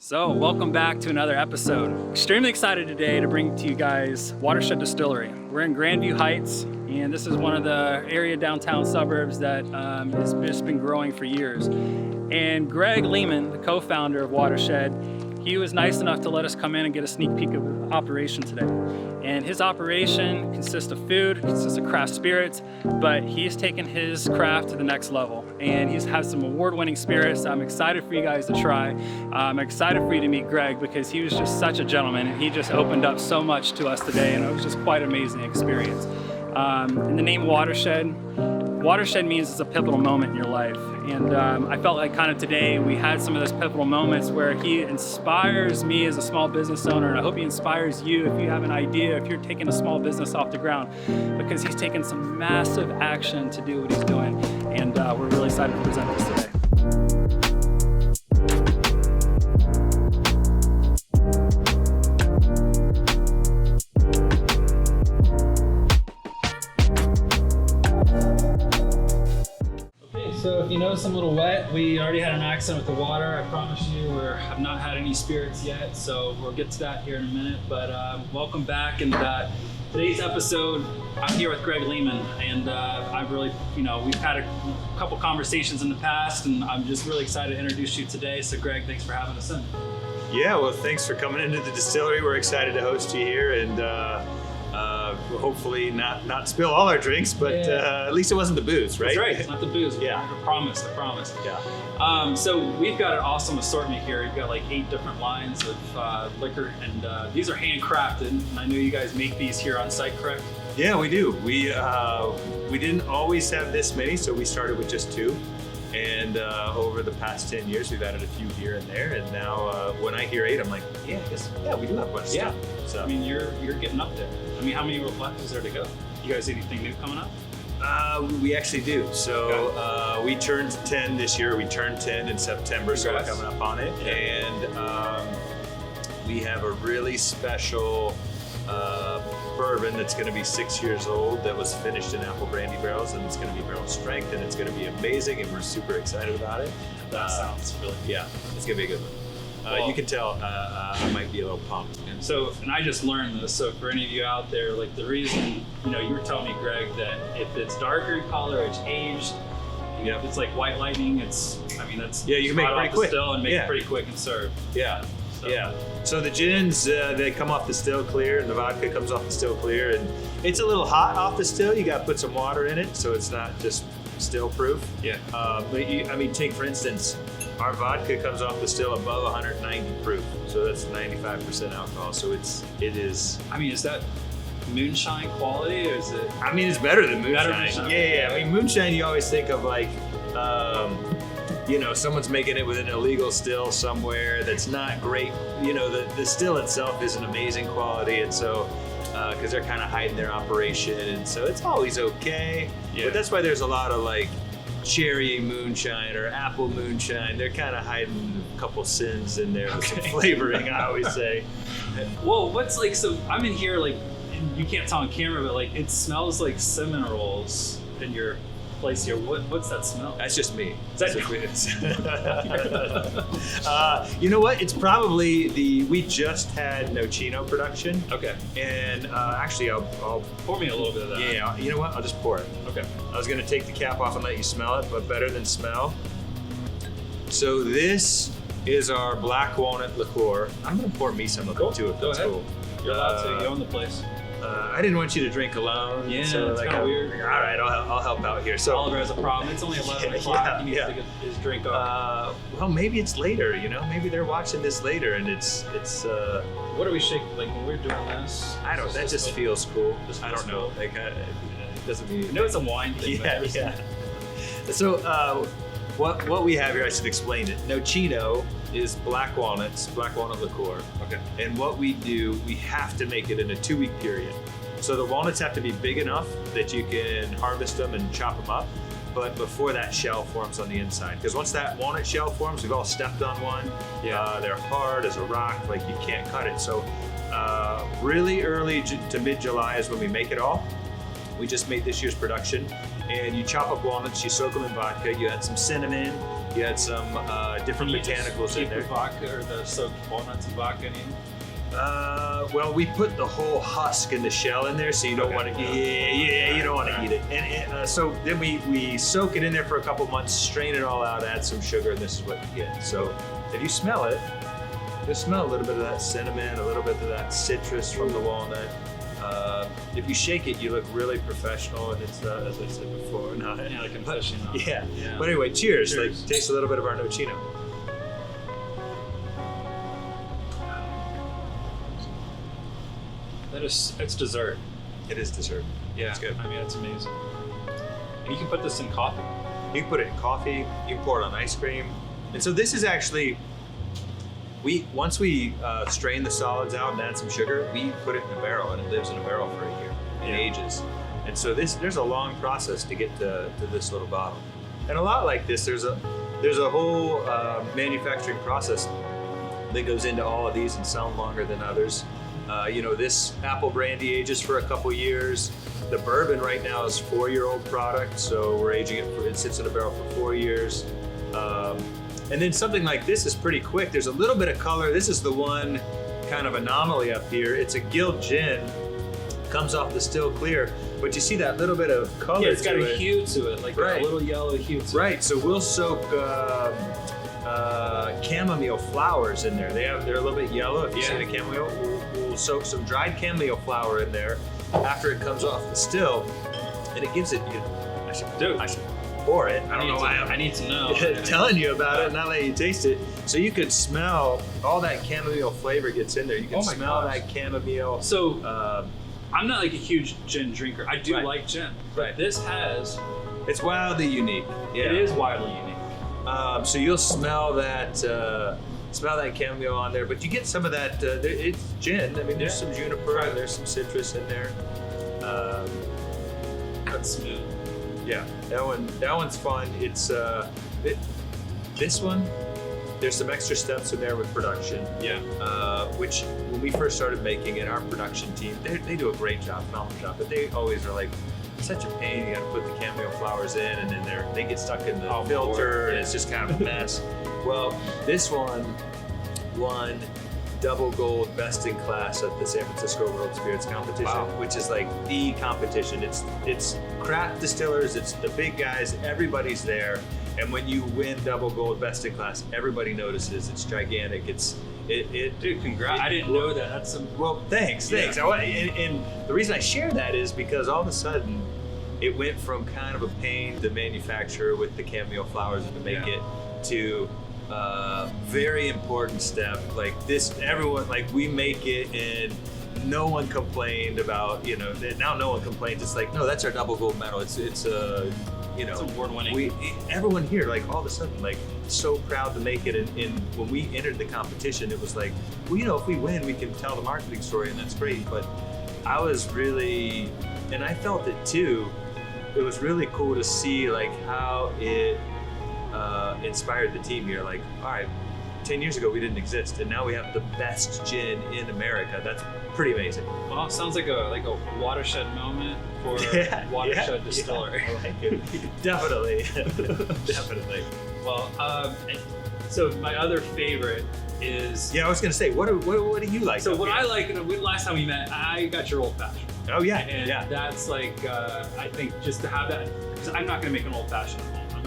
So, welcome back to another episode. Extremely excited today to bring to you guys Watershed Distillery. We're in Grandview Heights, and this is one of the area downtown suburbs that has just been growing for years. And Greg Lehman, the co-founder of Watershed, he was nice enough to let us come in and get a sneak peek of operation today. And his operation consists of food, consists of craft spirits, but he's taken his craft to the next level. And he's had some award-winning spirits I'm excited for you guys to try. I'm excited for you to meet Greg because he was just such a gentleman, and he just opened up so much to us today, and it was just quite an amazing experience. In the name Watershed, Watershed means it's a pivotal moment in your life. And I felt like kind of today we had some of those pivotal moments where he inspires me as a small business owner, and I hope he inspires you if you have an idea, if you're taking a small business off the ground, because he's taken some massive action to do what he's doing. And we're really excited to present this today. So if you notice I'm a little wet, we already had an accident with the water. I promise you I've not had any spirits yet, so we'll get to that here in a minute. But welcome back, and today's episode, I'm here with Greg Lehman, and I've really, we've had a couple conversations in the past, and I'm just really excited to introduce you today. So Greg, thanks for having us in. Yeah, well, thanks for coming into the distillery. We're excited to host you here, and we'll hopefully not spill all our drinks, but at least it wasn't the booze, right? That's right, it's not the booze. Yeah. I promise. Yeah. So we've got an awesome assortment here. You've got like 8 different lines of liquor, and these are handcrafted. And I know you guys make these here on site, correct? Yeah, we do. We didn't always have this many, so we started with just 2. And over the past 10 years, we've added a few here and there. And now when I hear 8, I'm like, yeah, we do have a bunch of stuff. So I mean, you're getting up there. I mean, how many left is there to go? You guys, anything new coming up? We actually do. So we turned 10 this year. We turned 10 in September, so we're coming up on it. Yeah. And we have a really special bourbon that's going to be 6 years old that was finished in apple brandy barrels, and it's going to be barrel strength, and it's going to be amazing, and we're super excited about it. That sounds really good. Yeah, it's going to be a good one. Well, you can tell I might be a little pumped. And I just learned this, so for any of you out there, like the reason, you were telling me, Greg, that if it's darker in color, it's aged. Yeah. If it's like white lightning, that's you can make it pretty quick. Still and make it pretty quick and serve. Yeah. So the gins, they come off the still clear, and the vodka comes off the still clear, and it's a little hot off the still. You got to put some water in it, so it's not just still proof. Yeah. But take for instance, our vodka comes off the still above 190 proof, so that's 95% alcohol. So it is. I mean, is that moonshine quality, or is it? I mean, it's better than moonshine. Yeah. I mean, moonshine, you always think of like. Someone's making it with an illegal still somewhere that's not great. The still itself isn't amazing quality, and so because they're kind of hiding their operation, and so it's always okay. Yeah. But that's why there's a lot of like cherry moonshine or apple moonshine. They're kind of hiding a couple sins in there with some flavoring, I always say. Well, so I'm in here, like, you can't tell on camera, but like it smells like cinnamon rolls in your place here. What's that smell? That's just me. You know what? It's probably we just had Nocino production. Okay. And actually, I'll pour me a little bit of that. Yeah. You know what? I'll just pour it. Okay. I was gonna take the cap off and let you smell it, but better than smell. So this is our black walnut liqueur. I'm gonna pour me some of it too, if that's cool. You're allowed to. You own the place. I didn't want you to drink alone. Yeah, so it's kind of weird. All right, I'll help out here. So Oliver has a problem. It's only 11 o'clock. He needs to get his drink up. Well, maybe it's later. Maybe they're watching this later, and it's. What are we shaking? Like when we're doing this? I don't. That just feels cool. I don't know. Like it doesn't mean. I know it's a wine thing. Yeah. So what we have here, I should explain it. Nocino is black walnut liqueur. Okay. And what we do, we have to make it in a 2-week period. So the walnuts have to be big enough that you can harvest them and chop them up, but before that shell forms on the inside. Because once that walnut shell forms, we've all stepped on one. Yeah. They're hard as a rock, like you can't cut it. So really early to mid-July is when we make it all. We just made this year's production. And you chop up walnuts, you soak them in vodka, you add some cinnamon, you add some different Can you just botanicals in keep there. the vodka or the soaked walnuts and vodka in? Well, we put the whole husk and the shell in there, so you don't Okay. want to. You don't want to eat it. And so then we soak it in there for a couple months, strain it all out, add some sugar, and this is what you get. So if you smell it, you smell a little bit of that cinnamon, a little bit of that citrus from the walnut. If you shake it, you look really professional, and it's as I said before, not Yeah, like an aficionado. yeah. Yeah. But anyway, cheers. Cheers. Like, taste a little bit of our nocino. It's dessert. It is dessert. Yeah, It's good. I mean, it's amazing. And you can put this in coffee. You can put it in coffee. You can pour it on ice cream. And so this is actually, once we strain the solids out and add some sugar, we put it in a barrel, and it lives in a barrel for a year. It Yeah. ages. And so there's a long process to get to this little bottle. And a lot like this, there's a whole manufacturing process that goes into all of these, and some longer than others. This apple brandy ages for a couple years. The bourbon right now is 4-year-old product, so we're aging it. It sits in a barrel for 4 years. And then something like this is pretty quick. There's a little bit of color. This is the one kind of anomaly up here. It's a guild gin, comes off the still clear, but you see that little bit of color. Yeah, it's got to a it. hue to it, like Right. a little yellow hue to it. Right, so we'll soak chamomile flowers in there. They're a little bit yellow. If you see the chamomile, we'll soak some dried chamomile flower in there after it comes off the still, and it gives it. I should pour it. I don't know why I need to know. I'm telling you about it, not letting you taste it. So you can smell all that chamomile flavor gets in there. You can Oh my smell gosh. that chamomile. So I'm not like a huge gin drinker. I do Right. like gin, but Right. this has. It's wildly unique. Yeah. It is widely unique. So you'll smell that chamomile on there, but you get some of that. It's gin. I mean, there's some juniper and there's some citrus in there. That's smooth. Yeah, that one's fun. It's this one. There's some extra steps in there with production. Yeah. Which when we first started making it, our production team they do a great job, phenomenal job, but they always are like. Such a pain. You got to put the chamomile flowers in, and then they get stuck in the filter, and it's just kind of a mess. Well, this one won double gold best in class at the San Francisco World Spirits Competition, which is like the competition. It's craft distillers, it's the big guys, everybody's there, and when you win double gold best in class, everybody notices. It's gigantic. Dude, congrats. I didn't know that. That's some. Well, thanks. And the reason I share that is because all of a sudden it went from kind of a pain to manufacture with the chamomile flowers and to make it to very important step. Like this, everyone, like we make it and no one complained about, now no one complains. It's like, no, that's our double gold medal. It's It's award-winning. Everyone here, like all of a sudden, like so proud to make it. And when we entered the competition, it was like, well, if we win, we can tell the marketing story, and that's great. But I was really, and I felt it too. It was really cool to see like how it inspired the team here. Like, all right, 10 years ago we didn't exist, and now we have the best gin in America. That's pretty amazing. Well, it sounds like a watershed moment for Watershed Distillery. Yeah, I like it. Definitely. Definitely. Well, so my other favorite is. Yeah, I was gonna say, what do you like? So what I like, last time we met, I got your old fashioned. Oh yeah, And that's like, I think just to have that, because I'm not gonna make an old fashioned at home. I'm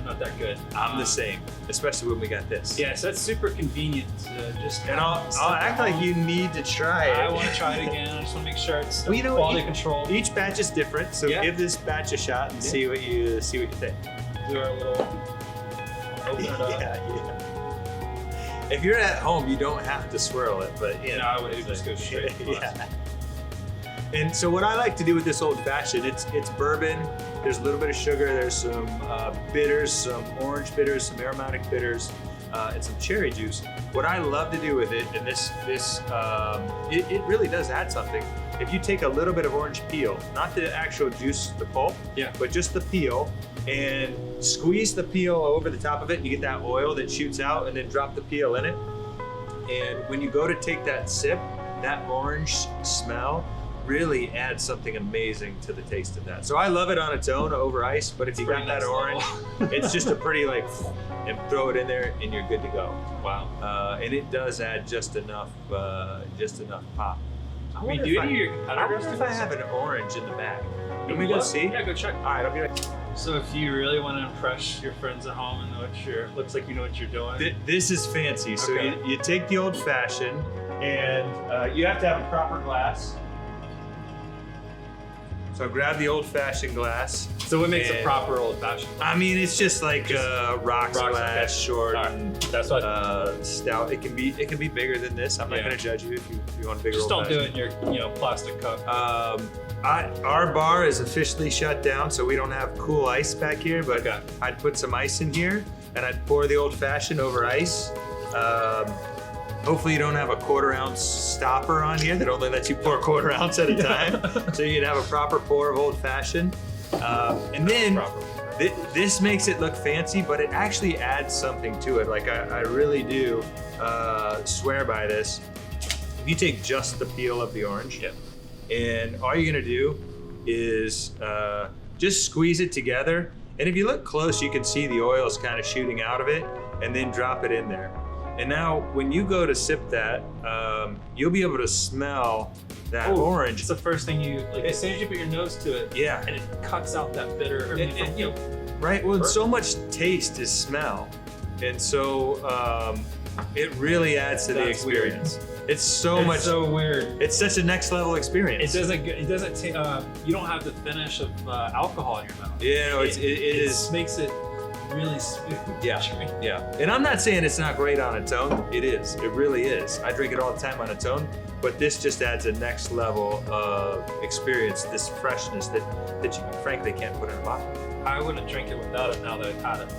not that good. I'm the same, especially when we got this. Yeah, so that's super convenient. And I'll act like you need to try it. I want to try it again. I just want to make sure it's Well, quality control. Each batch is different, so give this batch a shot and see what you think. Do our little open it up. Yeah. If you're at home, you don't have to swirl it, but I would just go straight. Yeah. And so what I like to do with this old fashioned, it's bourbon. There's a little bit of sugar. There's some bitters, some orange bitters, some aromatic bitters, and some cherry juice. What I love to do with it, and it really does add something. If you take a little bit of orange peel, not the actual juice, the pulp, but just the peel, and squeeze the peel over the top of it, and you get that oil that shoots out, and then drop the peel in it. And when you go to take that sip, that orange smell really adds something amazing to the taste of that. So I love it on its own over ice, but if you got that orange, it's just a pretty like, and throw it in there and you're good to go. Wow. And it does add just enough pop. I mean, do any of your I wonder competitors if do I this? have an orange in the bag. Can we go see? Yeah, go check. All right, I'll be right. So if you really want to impress your friends at home and know what you're, looks like you know what you're doing. This is fancy. So Okay. you take the old fashioned, and you have to have a proper glass. So grab the old fashioned glass. So what makes a And- proper old fashioned? I mean, it's just like rocks rocks, glass, okay. short, All right. and That's what. stout. It can be bigger than this. I'm not Yeah. going to judge you if you want a bigger Just old don't do fashioned. it in your plastic cup. Our bar is officially shut down, so we don't have cool ice back here. But Okay. I'd put some ice in here, and I'd pour the old fashioned over ice. Hopefully you don't have a 1/4 ounce stopper on here that only lets you pour 1/4 ounce at a time. So you'd have a proper pour of old fashioned. And then Proper. this makes it look fancy, but it actually adds something to it. Like I really do swear by this. If you take just the peel of the orange, Yep. and all you're gonna do is just squeeze it together. And if you look close, you can see the oils kind of shooting out of it, and then drop it in there. And now when you go to sip that, you'll be able to smell that Oh, orange. It's the first thing you like. As soon as you put your nose to it, Yeah. and it cuts out that bitter. I mean, And- you know, Right. Well, so much taste is smell, and so it really adds to the That's weird. experience. It's so it's much. so weird. It's such a next level experience. It doesn't. It doesn't. You don't have the finish of alcohol in your mouth. Yeah, no, it is. Makes it really smooth. Yeah. Yeah. And I'm not saying it's not great on its own. It is. It really is. I drink it all the time on its own. But this just adds a next level of experience. This freshness that you frankly can't put in a bottle. I wouldn't drink it without it now that I've had it.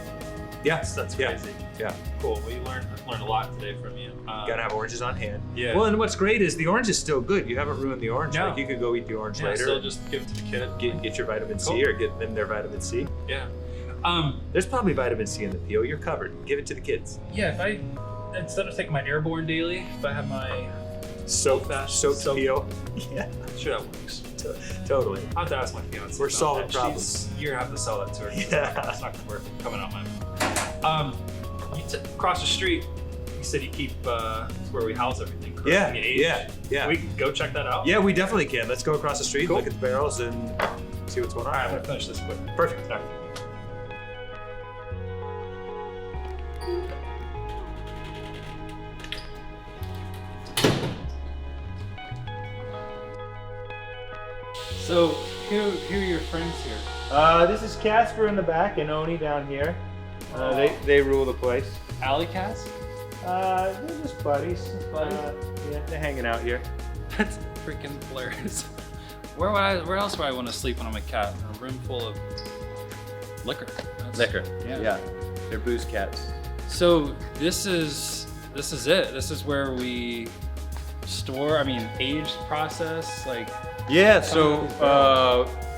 Yeah. That's Yeah. crazy. Yeah. Cool. I've learned a lot today from you. You gotta have oranges on hand. Yeah. Well, and what's great is the orange is still good. You haven't ruined the orange. No. Like you could go eat the orange Yeah, later. still just give it to the kid. Get your vitamin C Cool. or get them their vitamin C. Yeah. There's probably vitamin C in the peel. You're covered. Give it to the kids. Yeah. If I instead of taking my Airborne daily, if I have my Soaked Soaked. peel. Yeah, sure that works. totally. I have to ask my fiance. We're about solving that. problems. You're gonna have to sell that to her. Yeah. It's not gonna work coming out my mouth. Across the street, you said you keep where we house everything. Correct? Yeah, And you age. yeah, yeah. We can go check that out. Yeah, we definitely can. Let's go across the street, Cool. look at the barrels, and see what's going on. All right, I'm gonna finish this quick. Perfect. All right. So, who are your friends here? This is Casper in the back and Oni down here. They rule the place. Alley Cats? They're just buddies. Buddies? Yeah, they're hanging out here. That's freaking hilarious. Where else would I want to sleep when I'm a cat? In a room full of liquor. Yeah. They're booze cats. So this is it. This is where we store. I mean, age process. Like Yeah, so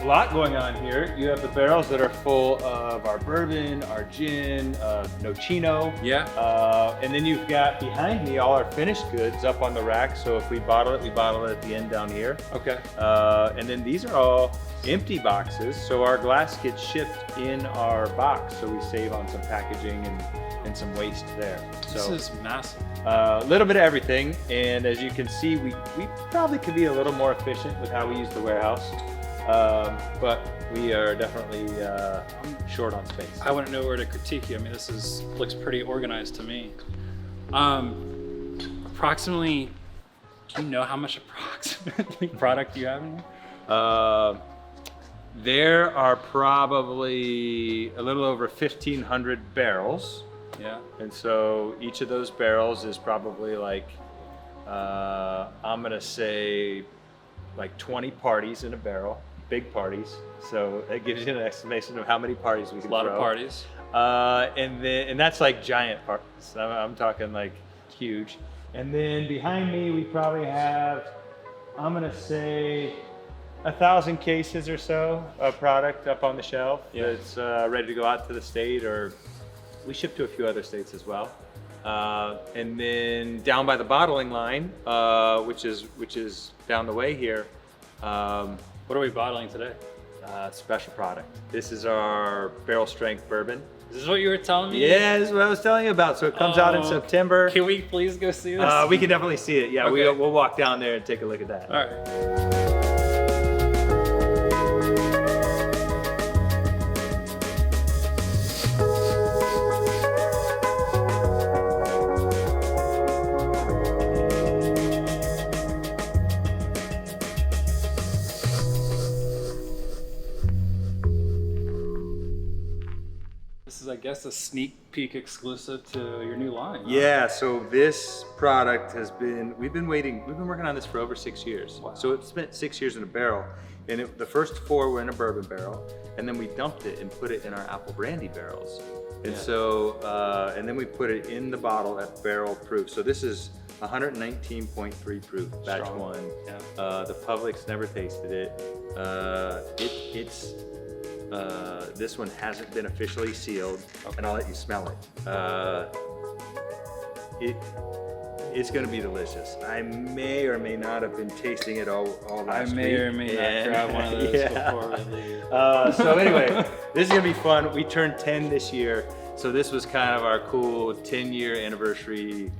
a lot going on here. You have the barrels that are full of our bourbon, our gin, Nocino. yeah. And then you've got behind me all our finished goods up on the rack. So if we bottle it at the end down here. Okay. And then these are all empty boxes. So our glass gets shipped in our box. So we save on some packaging and some waste there. This So is massive. a little bit of everything. And as you can see, we probably could be a little more efficient with how we use the warehouse. But we are definitely short on space. I wouldn't know where to critique you. I mean, this looks pretty organized to me. Approximately, do you know how much approximately product you have in here? There are probably a little over 1,500 barrels. Yeah. And so each of those barrels is probably like, I'm gonna say like 20 parties in a barrel, big parties. So it gives you an estimation of how many parties we can A lot throw. of parties. And that's like giant parties. I'm talking like huge. And then behind me, we probably have, I'm gonna say 1,000 cases or so of product up on the shelf that's ready to go out to the state, or we ship to a few other states as well. And then down by the bottling line, which is down the way here, What are we bottling today? Special product. This is our barrel strength bourbon. Is this what you were telling me? Yeah, this is what I was telling you about. So it comes out in September. Can we please go see this? We can definitely see it. Yeah, Okay. we'll walk down there and take a look at that. All right. This is, I guess, a sneak peek exclusive to your new line. Huh? Yeah, so this product has been, we've been working on this for over 6 years. Wow. So it spent 6 years in a barrel, and the first 4 were in a bourbon barrel, and then we dumped it and put it in our apple brandy barrels. And Yeah. so, and then we put it in the bottle at barrel proof. So this is 119.3 proof, batch Strong. 1. Yeah. The public's never tasted it. This one hasn't been officially sealed, Okay. and I'll let you smell it. It's going to be delicious. I may or may not have been tasting it all last week. I may or may not grab one of those Yeah. before we leave. So anyway, this is going to be fun. We turned 10 this year, so this was kind of our cool 10-year anniversary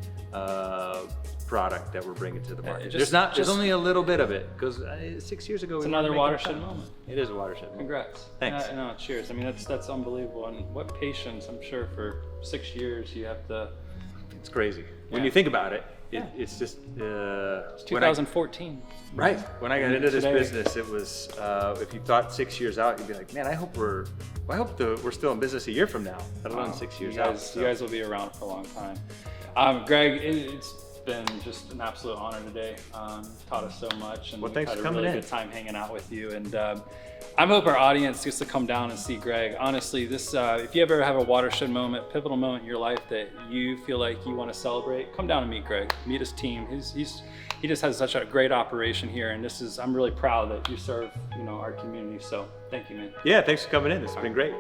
product that we're bringing to the market. There's only a little bit of it, because 6 years ago It's we another wanted to make it watershed fun. moment. It is a watershed moment. Congrats. Thanks. No, cheers. I mean, that's unbelievable. And what patience, I'm sure, for 6 years you have to. It's crazy. When Yeah. you think about it, Yeah. it's just, It's 2014. right. When I got And into this today- business, it was, if you thought 6 years out, you'd be like, man, I hope we're still in business a year from now, let alone 6 years you out. guys, So- You guys will be around for a long time. Greg, it's been just an absolute honor today. Taught us so much, and Well, we've thanks had for a coming really in. good time hanging out with you. And I hope our audience gets to come down and see Greg. Honestly, this if you ever have a watershed moment, pivotal moment in your life that you feel like you want to celebrate, come down and meet Greg. Meet his team. He just has such a great operation here, and I'm really proud that you serve our community. So thank you, man. Yeah, thanks for coming in. It's been great.